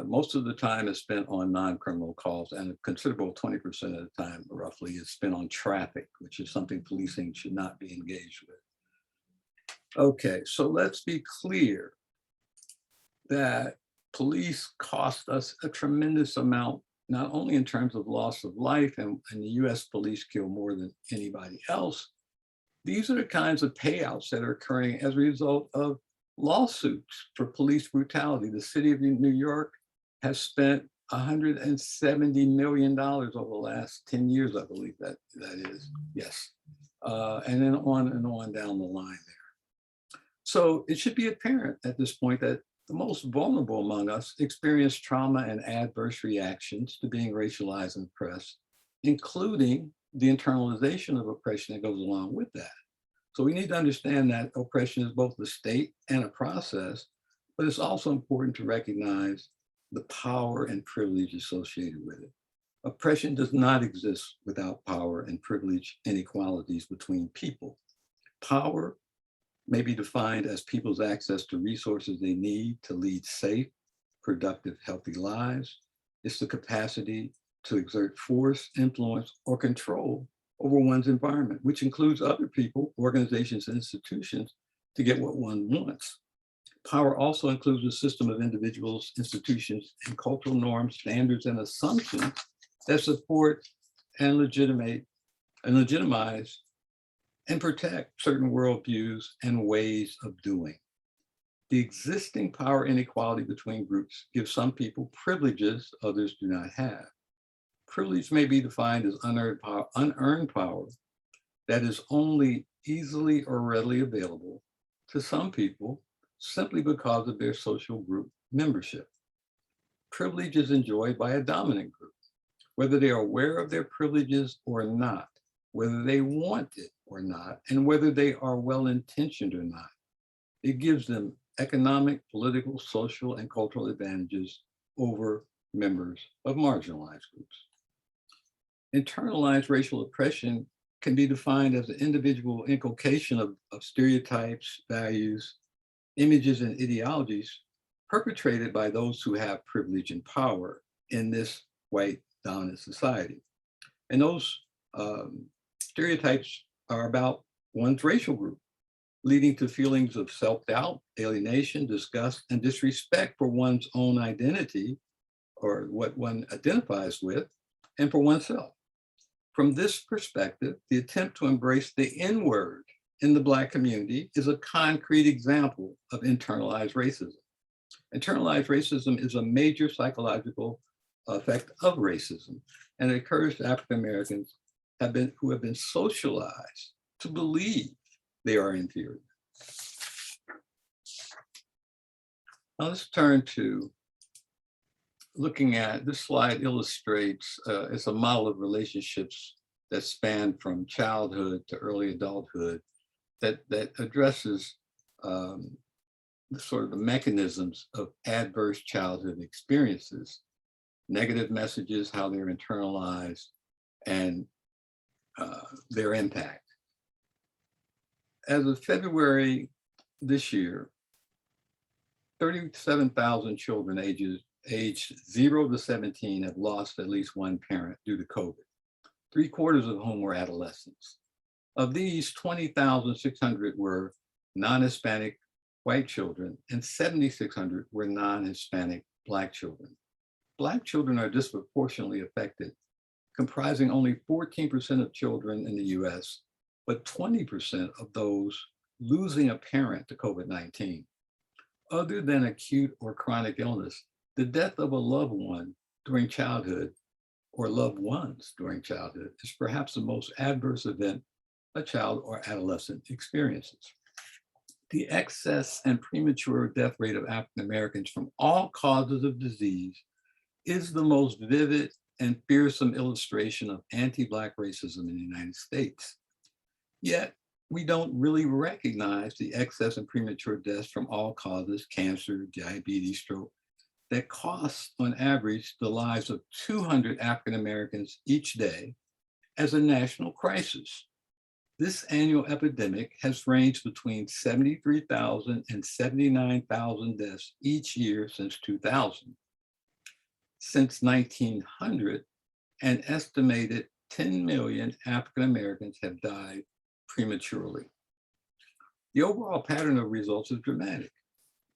Most of the time is spent on non-criminal calls, and a considerable 20% of the time, roughly, is spent on traffic, which is something policing should not be engaged with. Okay, so let's be clear that police cost us a tremendous amount, not only in terms of loss of life, and the US police kill more than anybody else. These are the kinds of payouts that are occurring as a result of lawsuits for police brutality. The city of New York has spent $170 million over the last 10 years, I believe that is, yes. And then on and on down the line there. So it should be apparent at this point that the most vulnerable among us experience trauma and adverse reactions to being racialized and oppressed, including the internalization of oppression that goes along with that. So we need to understand that oppression is both the state and a process, but it's also important to recognize the power and privilege associated with it. Oppression does not exist without power and privilege inequalities between people. Power may be defined as people's access to resources they need to lead safe, productive, healthy lives. It's the capacity to exert force, influence, or control over one's environment, which includes other people, organizations, and institutions to get what one wants. Power also includes a system of individuals, institutions, and cultural norms, standards, and assumptions that support and legitimize and protect certain worldviews and ways of doing. The existing power inequality between groups gives some people privileges others do not have. Privilege may be defined as unearned power that is only easily or readily available to some people simply because of their social group membership. Privilege is enjoyed by a dominant group, whether they are aware of their privileges or not, whether they want it or not, and whether they are well-intentioned or not. It gives them economic, political, social, and cultural advantages over members of marginalized groups. Internalized racial oppression can be defined as the individual inculcation of stereotypes, values, images, and ideologies perpetrated by those who have privilege and power in this white dominant society. And those stereotypes are about one's racial group, leading to feelings of self-doubt, alienation, disgust, and disrespect for one's own identity or what one identifies with, and for oneself. From this perspective, the attempt to embrace the N-word in the Black community is a concrete example of internalized racism. Internalized racism is a major psychological effect of racism, and it occurs to African Americans who have been socialized to believe they are inferior. Now let's turn to looking at this slide. Illustrates it's a model of relationships that span from childhood to early adulthood that addresses sort of the mechanisms of adverse childhood experiences, negative messages, how they're internalized, and their impact. As of February this year, 37,000 children aged 0 to 17 have lost at least one parent due to COVID, 3/4 of whom were adolescents. Of these, 20,600 were non-Hispanic white children, and 7,600 were non-Hispanic Black children. Black children are disproportionately affected, comprising only 14% of children in the US, but 20% of those losing a parent to COVID-19. Other than acute or chronic illness, the death of a loved one during childhood or loved ones during childhood is perhaps the most adverse event a child or adolescent experiences. The excess and premature death rate of African Americans from all causes of disease is the most vivid and fearsome illustration of anti-Black racism in the United States. Yet, we don't really recognize the excess and premature deaths from all causes, cancer, diabetes, stroke, that costs on average the lives of 200 African Americans each day as a national crisis. This annual epidemic has ranged between 73,000 and 79,000 deaths each year since 2000. Since 1900, an estimated 10 million African Americans have died prematurely. The overall pattern of results is dramatic.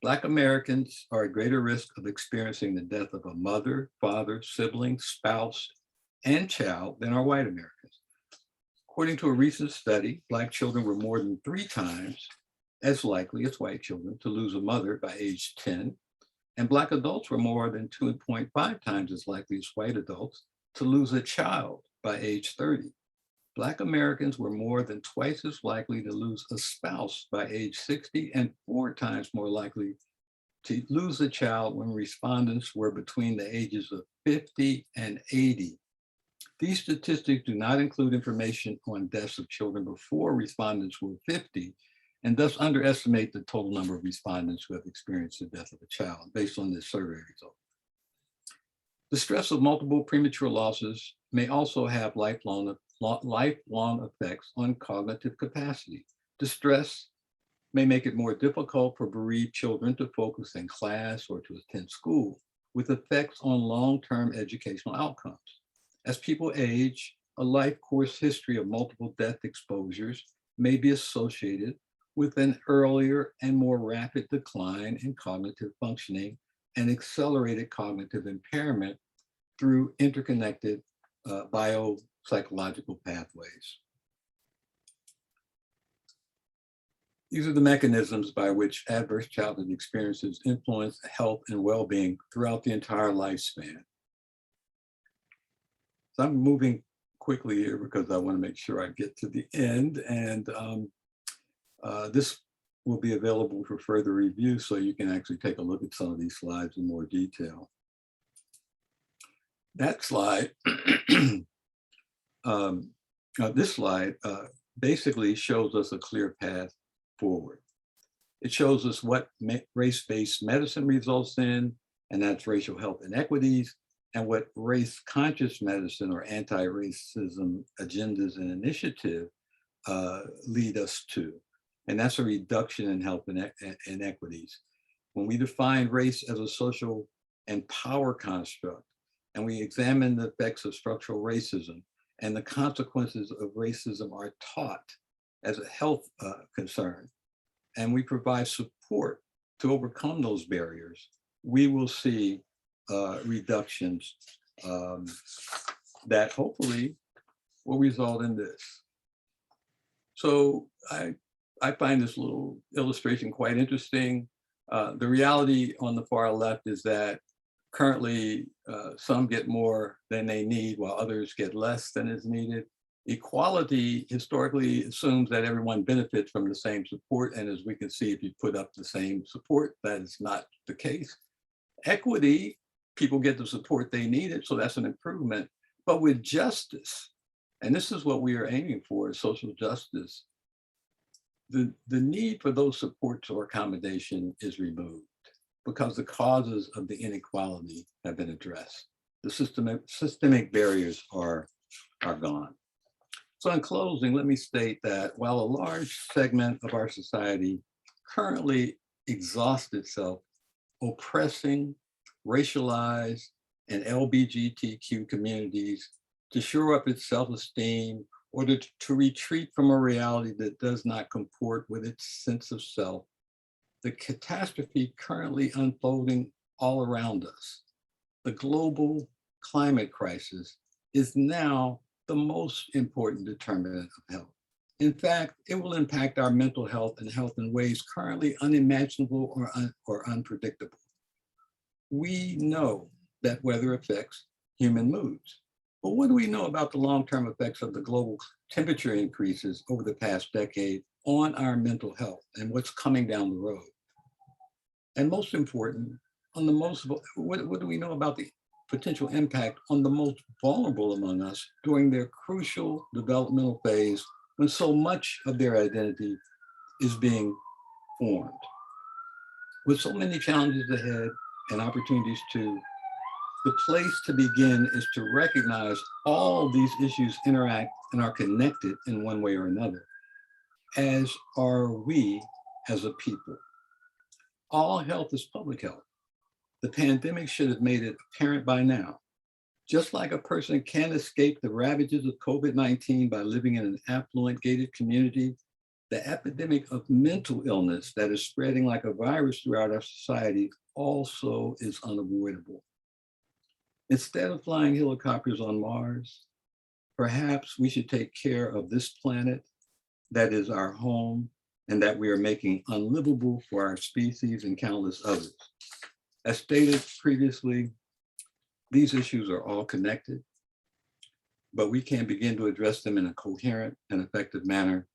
Black Americans are at greater risk of experiencing the death of a mother, father, sibling, spouse, and child than are white Americans. According to a recent study, Black children were more than 3 times as likely as white children to lose a mother by age 10, and Black adults were more than 2.5 times as likely as white adults to lose a child by age 30. Black Americans were more than twice as likely to lose a spouse by age 60 and 4 times more likely to lose a child when respondents were between the ages of 50 and 80. These statistics do not include information on deaths of children before respondents were 50, and thus underestimate the total number of respondents who have experienced the death of a child based on this survey result. The stress of multiple premature losses may also have lifelong effects on cognitive capacity. Distress may make it more difficult for bereaved children to focus in class or to attend school, with effects on long-term educational outcomes. As people age, a life course history of multiple death exposures may be associated with an earlier and more rapid decline in cognitive functioning and accelerated cognitive impairment through interconnected biopsychological pathways. These are the mechanisms by which adverse childhood experiences influence health and well-being throughout the entire lifespan. So I'm moving quickly here because I want to make sure I get to the end, and this will be available for further review, so you can actually take a look at some of these slides in more detail. That slide, this slide basically shows us a clear path forward. It shows us what race-based medicine results in, and that's racial health inequities, and what race-conscious medicine or anti-racism agendas and initiative lead us to. And that's a reduction in health inequities. When we define race as a social and power construct, and we examine the effects of structural racism, and the consequences of racism are taught as a health concern, and we provide support to overcome those barriers, we will see reductions that hopefully will result in this. So I find this little illustration quite interesting. The reality on the far left is that currently some get more than they need while others get less than is needed. Equality historically assumes that everyone benefits from the same support. And as we can see, if you put up the same support, that is not the case. Equity, people get the support they needed, so that's an improvement. But with justice, and this is what we are aiming for, social justice, the need for those supports or accommodation is removed because the causes of the inequality have been addressed. The systemic barriers are gone. So in closing, let me state that while a large segment of our society currently exhausts itself oppressing racialized and LGBTQ communities to shore up its self-esteem or to retreat from a reality that does not comport with its sense of self, the catastrophe currently unfolding all around us, the global climate crisis, is now the most important determinant of health. In fact, it will impact our mental health and health in ways currently unimaginable or unpredictable. We know that weather affects human moods, but what do we know about the long-term effects of the global temperature increases over the past decade on our mental health and what's coming down the road? And most important, what do we know about the potential impact on the most vulnerable among us during their crucial developmental phase when so much of their identity is being formed? With so many challenges ahead and opportunities too, the place to begin is to recognize all these issues interact and are connected in one way or another, as are we as a people. All health is public health. The pandemic should have made it apparent by now. Just like a person can't escape the ravages of COVID-19 by living in an affluent gated community, the epidemic of mental illness that is spreading like a virus throughout our society also is unavoidable. Instead of flying helicopters on Mars, perhaps we should take care of this planet that is our home and that we are making unlivable for our species and countless others. As stated previously, these issues are all connected, but we can't begin to address them in a coherent and effective manner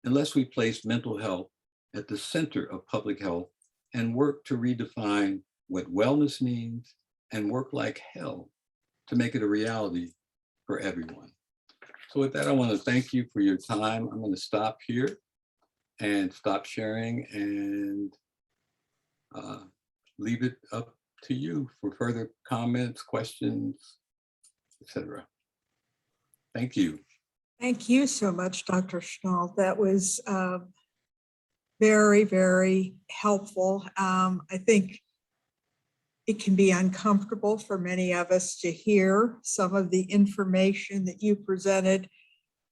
unless we place mental health at the center of public health and work to redefine what wellness means and work like hell to make it a reality for everyone. So with that, I want to thank you for your time. I'm going to stop here and stop sharing and leave it up to you for further comments, questions, etc. Thank you. Thank you so much, Dr. Schnall. That was very, very helpful. I think it can be uncomfortable for many of us to hear some of the information that you presented,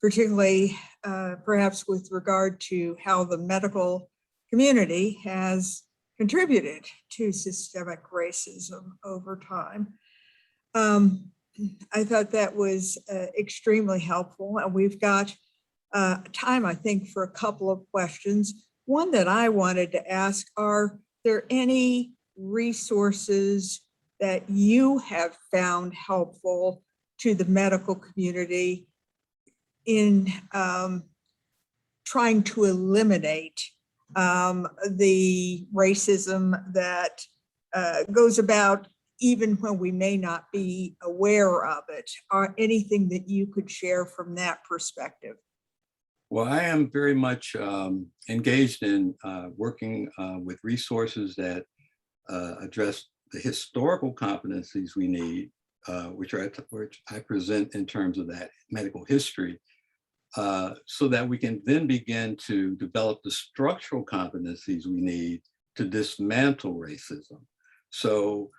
particularly perhaps with regard to how the medical community has contributed to systemic racism over time. I thought that was extremely helpful, and we've got time, I think, for a couple of questions. One that I wanted to ask, are there any resources that you have found helpful to the medical community in trying to eliminate the racism that goes about even when we may not be aware of it? Or anything that you could share from that perspective? Well, I am very much engaged in working with resources that address the historical competencies we need, which I present in terms of that medical history, so that we can then begin to develop the structural competencies we need to dismantle racism. So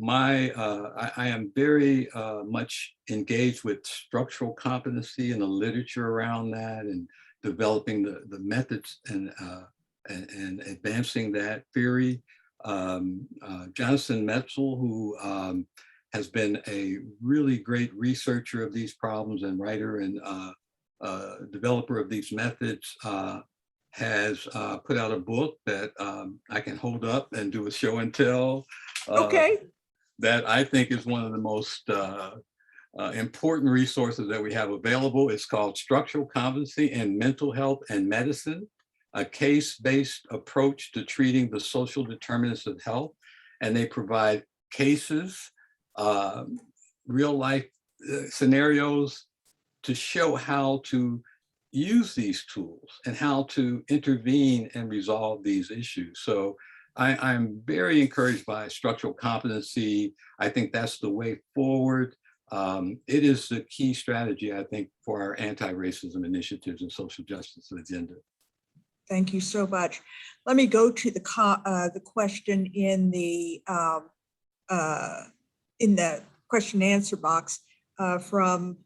I am very much engaged with structural competency and the literature around that, and developing the methods and advancing that theory. Jonathan Metzl, who has been a really great researcher of these problems and writer and developer of these methods, has put out a book that I can hold up and do a show and tell. Okay. That I think is one of the most important resources that we have available. It's called Structural Competency in Mental Health and Medicine, a case-based approach to treating the social determinants of health. And they provide cases, real life scenarios to show how to use these tools and how to intervene and resolve these issues. So I'm very encouraged by structural competency. I think that's the way forward. It is the key strategy, I think, for our anti-racism initiatives and social justice agenda. Thank you so much. Let me go to the question in the question and answer box from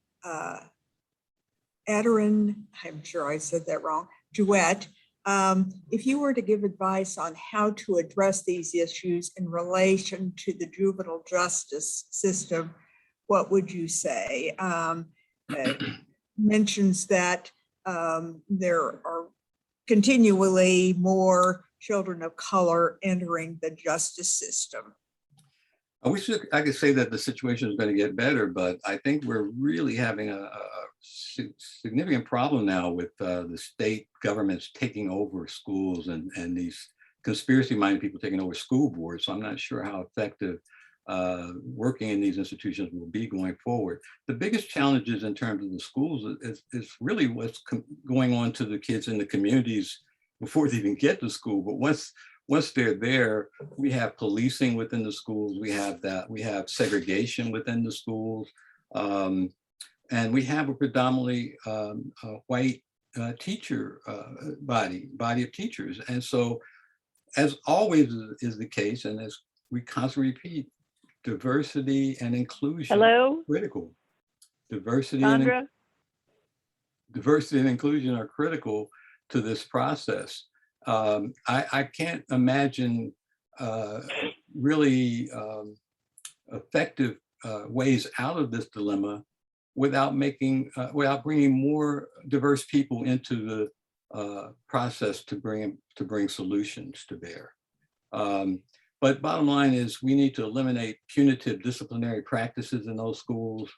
Adarin, I'm sure I said that wrong, Duet. If you were to give advice on how to address these issues in relation to the juvenile justice system, what would you say? Mentions that there are continually more children of color entering the justice system. I wish I could say that the situation is going to get better, but I think we're really having a significant problem now with the state governments taking over schools and these conspiracy-minded people taking over school boards. So I'm not sure how effective working in these institutions will be going forward. The biggest challenges in terms of the schools is really what's going on to the kids in the communities before they even get to school. But once they're there, we have policing within the schools. We have segregation within the schools, and we have a predominantly white teacher body of teachers. And so, as always is the case, and as we constantly repeat, diversity and inclusion are critical. Diversity and inclusion are critical to this process. I can't imagine really effective ways out of this dilemma without bringing more diverse people into the process to bring solutions to bear. But bottom line is we need to eliminate punitive disciplinary practices in those schools,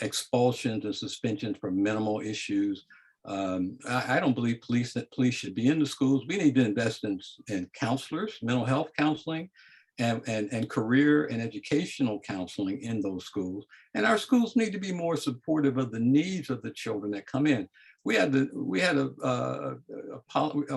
expulsions and suspensions for minimal issues. I don't believe police should be in the schools. We need to invest in counselors, mental health counseling, and career and educational counseling in those schools. And our schools need to be more supportive of the needs of the children that come in. A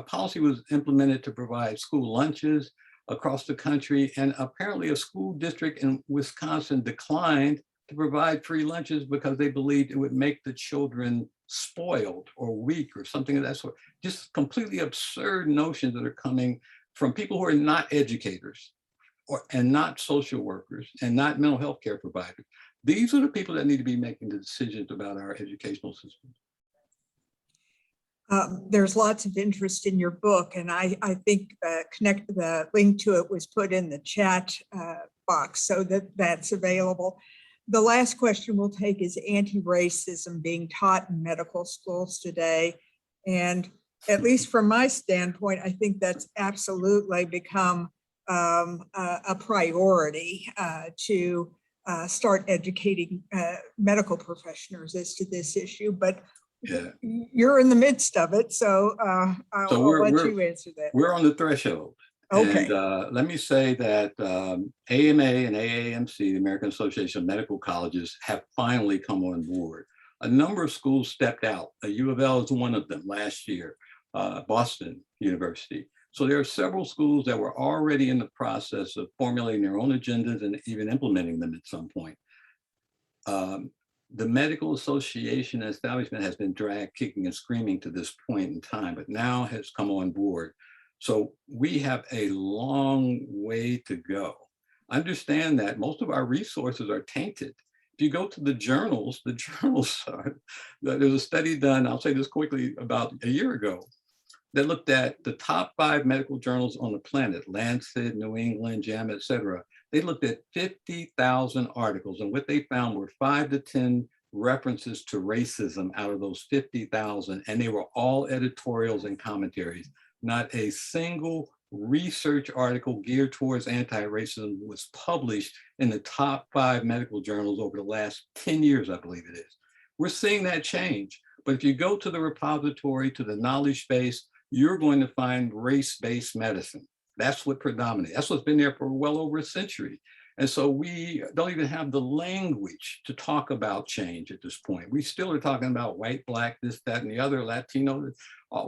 policy was implemented to provide school lunches across the country, and apparently a school district in Wisconsin declined to provide free lunches because they believed it would make the children spoiled or weak or something of that sort. Just completely absurd notions that are coming from people who are not educators and not social workers and not mental health care providers. These are the people that need to be making the decisions about our educational system. There's lots of interest in your book, and I think the link to it was put in the chat box, so that's available. The last question we'll take is anti-racism being taught in medical schools today. And at least from my standpoint, I think that's absolutely become a priority to start educating medical professionals as to this issue. But yeah, you're in the midst of it, so I'll let you answer that. We're on the threshold. Okay. And let me say that AMA and AAMC, the American Association of Medical Colleges, have finally come on board. A number of schools stepped out. U of L is one of them last year, Boston University. So there are several schools that were already in the process of formulating their own agendas and even implementing them at some point. The medical association establishment has been dragged kicking and screaming to this point in time, but now has come on board. So we have a long way to go. understand that most of our resources are tainted. If you go to the journals are, there's a study done, I'll say this quickly, about a year ago, that looked at the top 5 medical journals on the planet, Lancet, New England, JAMA, et cetera. They looked at 50,000 articles, and what they found were 5 to 10 references to racism out of those 50,000, and they were all editorials and commentaries. Not a single research article geared towards anti-racism was published in the top 5 medical journals over the last 10 years, I believe it is. We're seeing that change. But if you go to the repository, to the knowledge base, you're going to find race-based medicine. That's what predominates. That's what's been there for well over a century. And so we don't even have the language to talk about change at this point. We still are talking about white, black, this, that, and the other, Latino.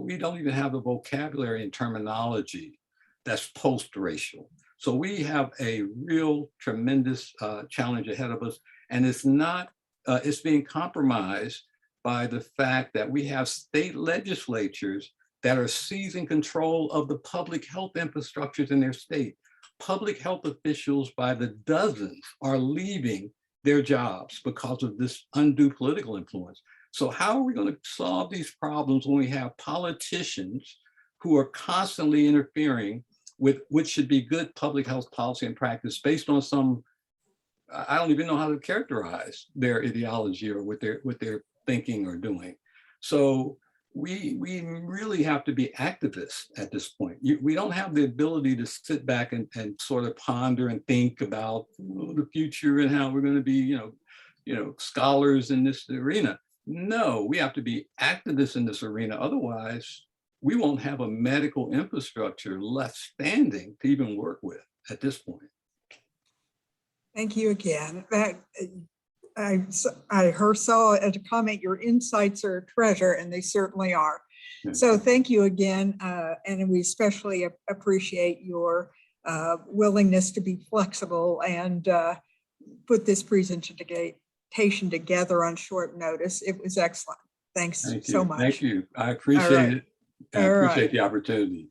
We don't even have the vocabulary and terminology that's post-racial. So we have a real tremendous challenge ahead of us. And it's not, it's being compromised by the fact that we have state legislatures that are seizing control of the public health infrastructures in their state. Public health officials by the dozens are leaving their jobs because of this undue political influence. So how are we going to solve these problems when we have politicians who are constantly interfering with what should be good public health policy and practice based on some, I don't even know how to characterize their ideology or what they're thinking or doing. So we really have to be activists at this point. We don't have the ability to sit back and sort of ponder and think about the future and how we're going to be, scholars in this arena. No, we have to be activists in this arena. Otherwise, we won't have a medical infrastructure left standing to even work with at this point. Thank you again. I saw a comment, your insights are a treasure, and they certainly are. So thank you again. And we especially appreciate your willingness to be flexible and put this presentation together on short notice. It was excellent. Thanks so much. Thank you. I appreciate it. I appreciate the opportunity.